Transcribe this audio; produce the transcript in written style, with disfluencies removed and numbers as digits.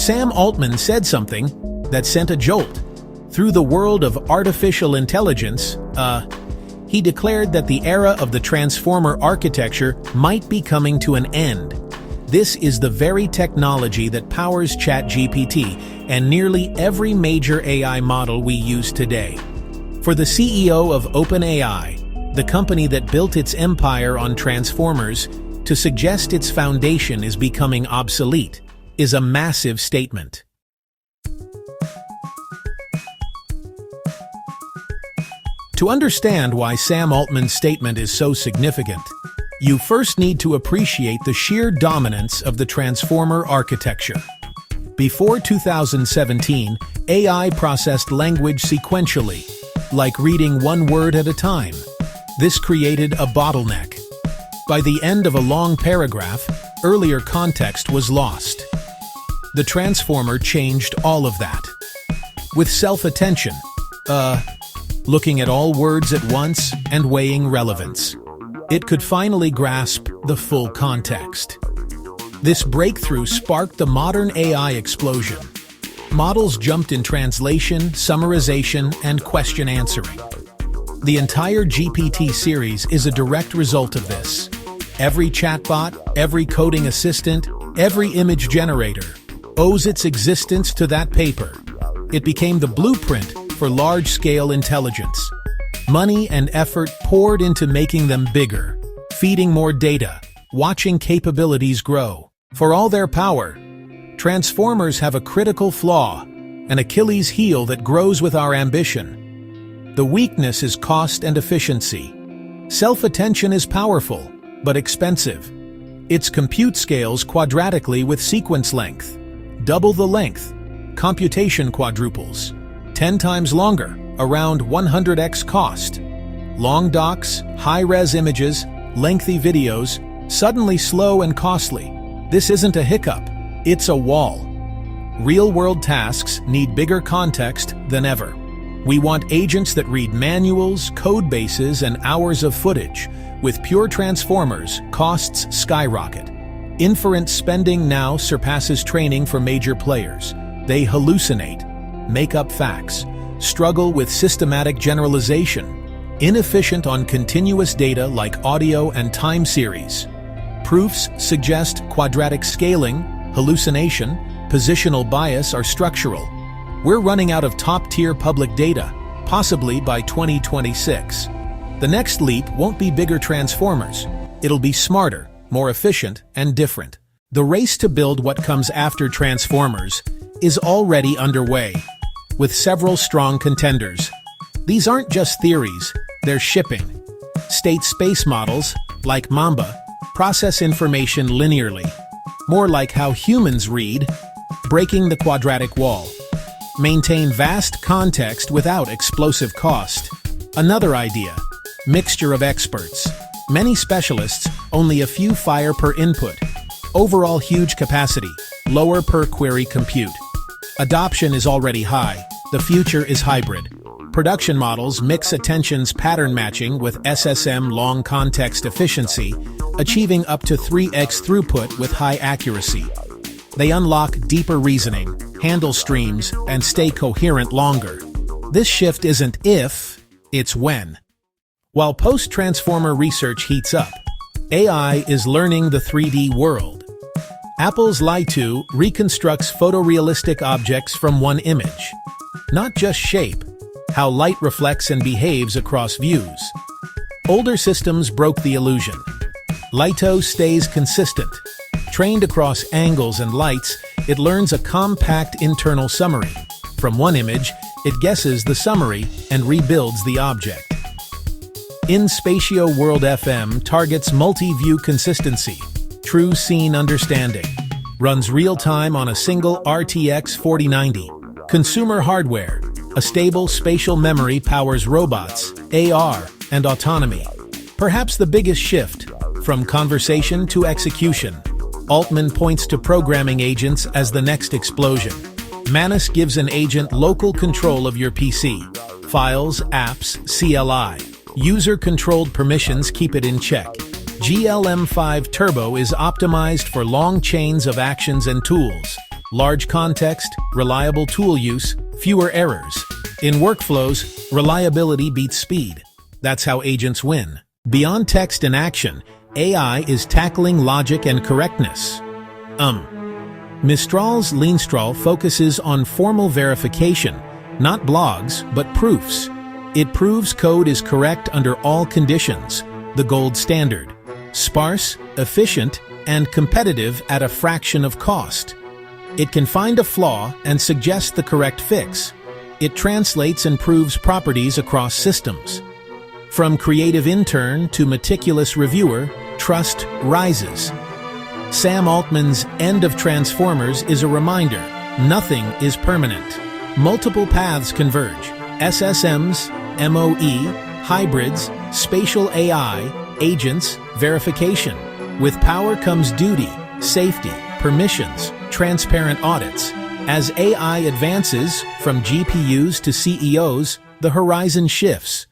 Sam Altman said something that sent a jolt. Through the world of artificial intelligence, he declared that the era of the transformer architecture might be coming to an end. This is the very technology that powers ChatGPT and nearly every major AI model we use today. For the CEO of OpenAI, the company that built its empire on transformers, to suggest its foundation is becoming obsolete is a massive statement. To understand why Sam Altman's statement is so significant, you first need to appreciate the sheer dominance of the transformer architecture. Before 2017, AI processed language sequentially, like reading one word at a time. This created a bottleneck. By the end of a long paragraph, earlier context was lost. The transformer changed all of that. With self-attention, looking at all words at once and weighing relevance, it could finally grasp the full context. This breakthrough sparked the modern AI explosion. Models jumped in translation, summarization, and question answering. The entire GPT series is a direct result of this. Every chatbot, every coding assistant, every image generator owes its existence to that paper. It became the blueprint for large-scale intelligence. Money and effort poured into making them bigger, feeding more data, watching capabilities grow. For all their power, transformers have a critical flaw, an Achilles heel that grows with our ambition. The weakness is cost and efficiency. Self-attention is powerful, but expensive. Its compute scales quadratically with sequence length. Double the length, computation quadruples. 10 times longer, around 100x cost. Long docs, high-res images, lengthy videos, suddenly slow and costly. This isn't a hiccup, it's a wall. Real-world tasks need bigger context than ever. We want agents that read manuals, code bases, and hours of footage. With pure transformers, costs skyrocket. Inference spending now surpasses training for major players. They hallucinate, make up facts, struggle with systematic generalization, inefficient on continuous data like audio and time series. Proofs suggest quadratic scaling, hallucination, positional bias are structural. We're running out of top-tier public data, possibly by 2026. The next leap won't be bigger transformers. It'll be smarter, more efficient, and different. The race to build what comes after transformers is already underway, with several strong contenders. These aren't just theories, they're shipping. State space models, like Mamba, process information linearly, more like how humans read, breaking the quadratic wall. Maintain vast context without explosive cost. Another idea, mixture of experts. Many specialists, only a few fire per input. Overall huge capacity, lower per query compute. Adoption is already high. The future is hybrid. Production models mix attention's pattern matching with SSM long context efficiency, achieving up to 3x throughput with high accuracy. They unlock deeper reasoning, handle streams, and stay coherent longer. This shift isn't if, it's when. While post-transformer research heats up, AI is learning the 3D world. Apple's Lie-2 reconstructs photorealistic objects from one image. Not just shape, how light reflects and behaves across views. Older systems broke the illusion. Lie-2 stays consistent. Trained across angles and lights, it learns a compact internal summary. From one image, it guesses the summary and rebuilds the object. In-Spatio World FM targets multi-view consistency, true scene understanding, runs real-time on a single RTX 4090. Consumer hardware, a stable spatial memory powers robots, AR, and autonomy. Perhaps the biggest shift, from conversation to execution. Altman points to programming agents as the next explosion. Manus gives an agent local control of your PC. Files, apps, CLI. User-controlled permissions keep it in check. GLM5 Turbo is optimized for long chains of actions and tools. Large context, reliable tool use, fewer errors. In workflows, reliability beats speed. That's how agents win. Beyond text and action, AI is tackling logic and correctness. Mistral's Leanstral focuses on formal verification, not blogs, but proofs. It proves code is correct under all conditions, the gold standard. Sparse, efficient, and competitive at a fraction of cost. It can find a flaw and suggest the correct fix. It translates and proves properties across systems. From creative intern to meticulous reviewer, trust rises. Sam Altman's End of Transformers is a reminder, nothing is permanent. Multiple paths converge. SSMs, MOE, hybrids, spatial AI, agents, verification. With power comes duty, safety, permissions, transparent audits. As AI advances, from GPUs to CEOs, the horizon shifts.